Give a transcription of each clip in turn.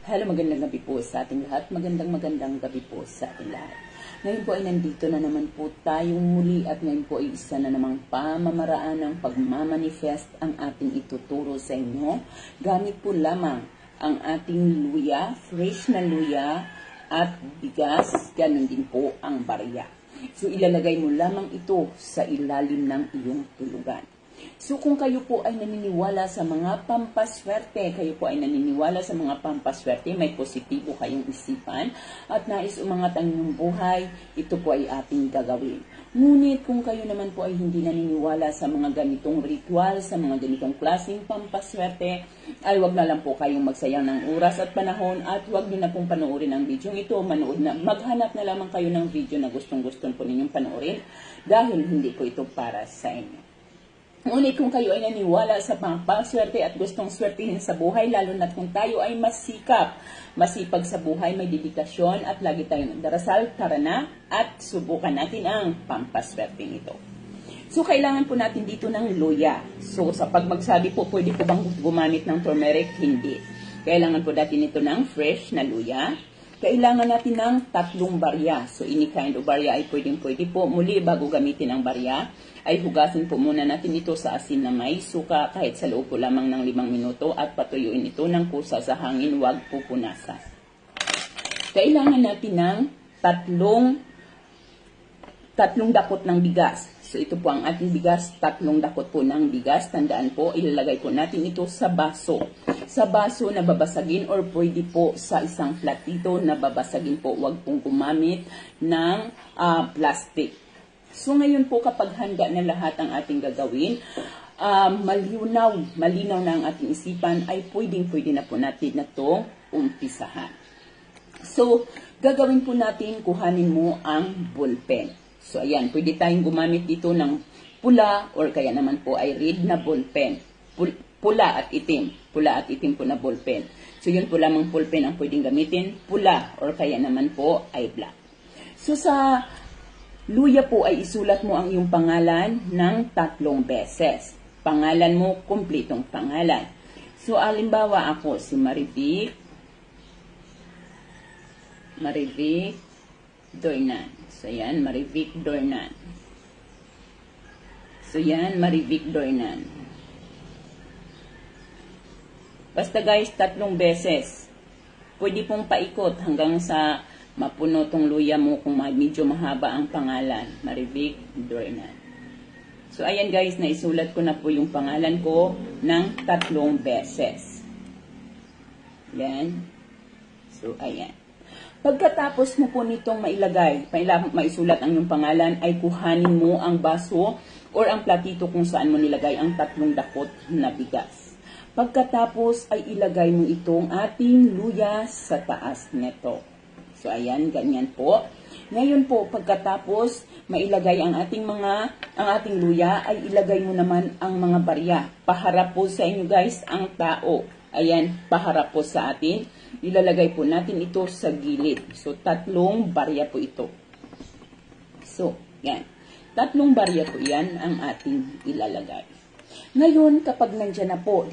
Hello, magandang gabi po sa ating lahat. Magandang gabi po sa ating lahat. Ngayon po ay nandito na naman po tayong muli at ngayon po ay isa na namang pamamaraan ng pagmamanifest ang ating ituturo sa inyo. Gamit po lamang ang ating luya, fresh na luya at bigas, ganun din po ang barya. So ilalagay mo lamang ito sa ilalim ng iyong tulugan. So kung kayo po ay naniniwala sa mga pampaswerte, may positibo kayong isipan at nais umangat ang inyong buhay, ito po ay ating gagawin. Ngunit kung kayo naman po ay hindi naniniwala sa mga ganitong ritual, sa mga ganitong klaseng pampaswerte, ay wag na lang po kayong magsayang ng oras at panahon at wag nyo na pong panoorin ang video ito. Maghanap na lamang kayo ng video na gustong-gusto po ninyong panoorin dahil hindi ko ito para sa inyo. Ngunit kung kayo ay naniwala sa pampaswerte at gustong swertihin sa buhay, lalo na kung tayo ay masipag sa buhay, may dedikasyon at lagi tayong nagdarasal, tara na at subukan natin ang pampaswerte nito. So kailangan po natin dito ng luya. So sa pagmagsabi po, pwede po bang gumamit ng turmeric? Hindi. Kailangan po natin ito ng fresh na luya. Kailangan natin ng 3 barya. So any kind of barya ay pwede po. Muli, bago gamitin ang barya, ay hugasin po muna natin ito sa asin na may suka kahit sa loob po lamang ng 5 minuto at patuyuin ito ng kusa sa hangin, huwag pupunasan. Kailangan natin ng 3 dakot ng bigas. So ito po ang ating bigas, 3 dakot po ng bigas. Tandaan po, ilalagay po natin ito sa baso. Sa baso na babasagin or pwede po sa isang platito na babasagin po. Huwag pong gumamit ng plastic. So ngayon po kapag handa na lahat ang ating gagawin, malinaw na ang ating isipan, ay pwede na po natin na ito umpisahan. So gagawin po natin, kuhanin mo ang ballpen. So ayan, pwede tayong gumamit dito ng pula or kaya naman po ay red na ballpen. Pula at itim po na ballpen. So yun po lamang ballpen ang pwedeng gamitin, pula or kaya naman po ay black. So sa luya po ay isulat mo ang iyong pangalan ng 3 beses. Pangalan mo, kumpletong pangalan. So, alimbawa ako si Marivic Dornan. So, yan, Marivic Dornan. So, yan, Marivic Dornan. Basta guys, 3 beses. Pwede pong paikot hanggang sa mapuno tong luya mo kung medyo mahaba ang pangalan. Marivic Dornan. So, ayan guys, naisulat ko na po yung pangalan ko ng 3 beses. Yan. So, ayan. Pagkatapos mo po nitong maisulat ang yung pangalan, ay kuhanin mo ang baso or ang platito kung saan mo nilagay ang 3 dakot na bigas. Pagkatapos ay ilagay mo itong ating luya sa taas nito. So, ayan, ganyan po. Ngayon po, pagkatapos, mailagay ang ating luya, ay ilagay mo naman ang mga barya. Paharap po sa inyo guys, ang tao. Ayan, paharap po sa atin. Ilalagay po natin ito sa gilid. So, 3 barya po ito. So, yan. 3 barya po yan ang ating ilalagay. Ngayon, kapag nandyan na po,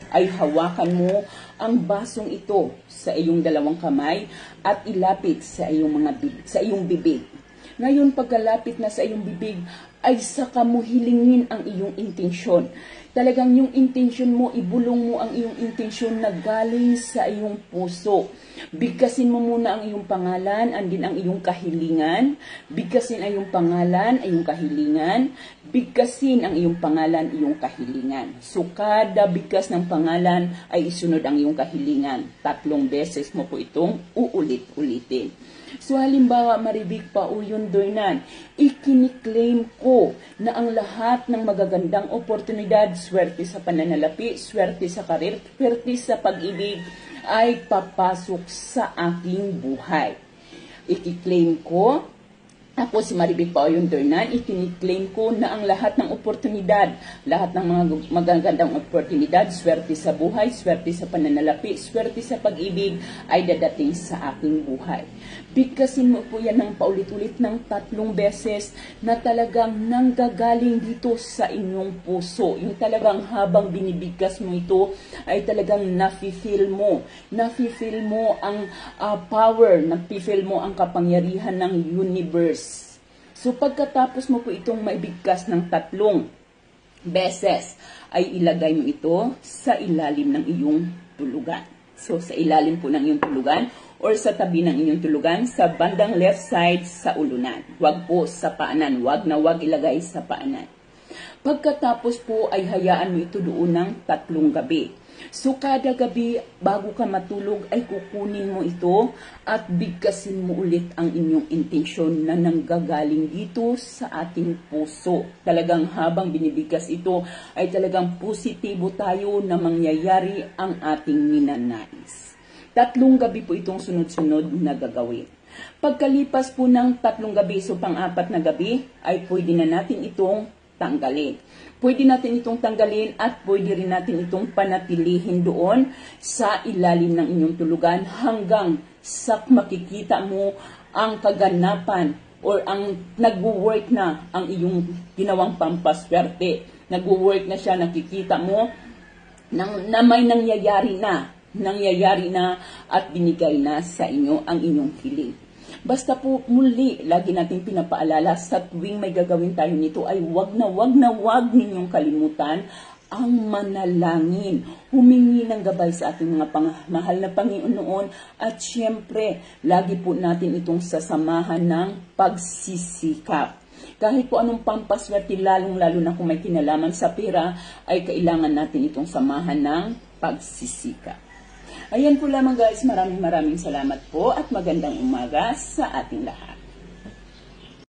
ay hawakan mo ang basong ito sa iyong 2 kamay at ilapit sa iyong bibig. Ngayon, pagkalapit na sa iyong bibig, ay saka mo hilingin ang iyong intensyon. Talagang yung intensyon mo, ibulong mo ang iyong intensyon na galing sa iyong puso. Bigkasin mo muna ang iyong pangalan, andin ang iyong kahilingan. Bigkasin ang iyong pangalan, iyong kahilingan. Bigkasin ang iyong pangalan, iyong kahilingan. So, kada bigkas ng pangalan ay isunod ang iyong kahilingan. 3 beses mo po itong uulit-ulitin. So, halimbawa, Marivic Pauyon Dornan, ikiniklaim ko na ang lahat ng magagandang oportunidad, swerte sa pananalapi, swerte sa karir, swerte sa pag-ibig, ay papasok sa aking buhay. Ikiklaim ko Ako si Maribig Paoyon Dornan, ikiniklaim ko na ang lahat ng oportunidad, lahat ng mga magagandang oportunidad, swerte sa buhay, swerte sa pananalapi, swerte sa pag-ibig ay dadating sa aking buhay. Bigkasin mo po yan ng paulit-ulit ng 3 beses na talagang nanggagaling dito sa inyong puso. Yung talagang habang binibigkas mo ito ay talagang nafe-feel mo ang power, nafe-feel mo ang kapangyarihan ng universe. So pagkatapos mo po itong maibigkas ng 3 beses, ay ilagay mo ito sa ilalim ng iyong tulugan. So sa ilalim po ng iyong tulugan or sa tabi ng inyong tulugan, sa bandang left side sa ulunan. Huwag po sa paanan, huwag ilagay sa paanan. Pagkatapos po ay hayaan mo ito doon ng 3 gabi. So kada gabi bago ka matulog ay kukunin mo ito at bigkasin mo ulit ang inyong intensyon na nanggagaling dito sa ating puso. Talagang habang binibigkas ito ay talagang positibo tayo na mangyayari ang ating ninanais. 3 gabi po itong sunod-sunod na gagawin. Pagkalipas po ng 3 gabi, so pang-4 na gabi, ay pwede na natin itong tanggalin. Pwede natin itong tanggalin at pwede rin natin itong panatilihin doon sa ilalim ng inyong tulugan hanggang sa makikita mo ang kaganapan or ang nagwo-work na ang iyong ginawang pampaswerte. Nagwo-work na siya, nakikita mo na may nangyayari na at binigay na sa inyo ang inyong hiling. Basta po muli, lagi natin pinapaalala sa tuwing may gagawin tayo nito ay wag ninyong kalimutan ang manalangin. Humingi ng gabay sa ating mga mahal na Panginoon at syempre, lagi po natin itong sasamahan ng pagsisikap. Kahit po anong pampaswerte, lalong-lalo na kung may kinalaman sa pera, ay kailangan natin itong samahan ng pagsisikap. Ayan po lamang guys, maraming salamat po at magandang umaga sa ating lahat.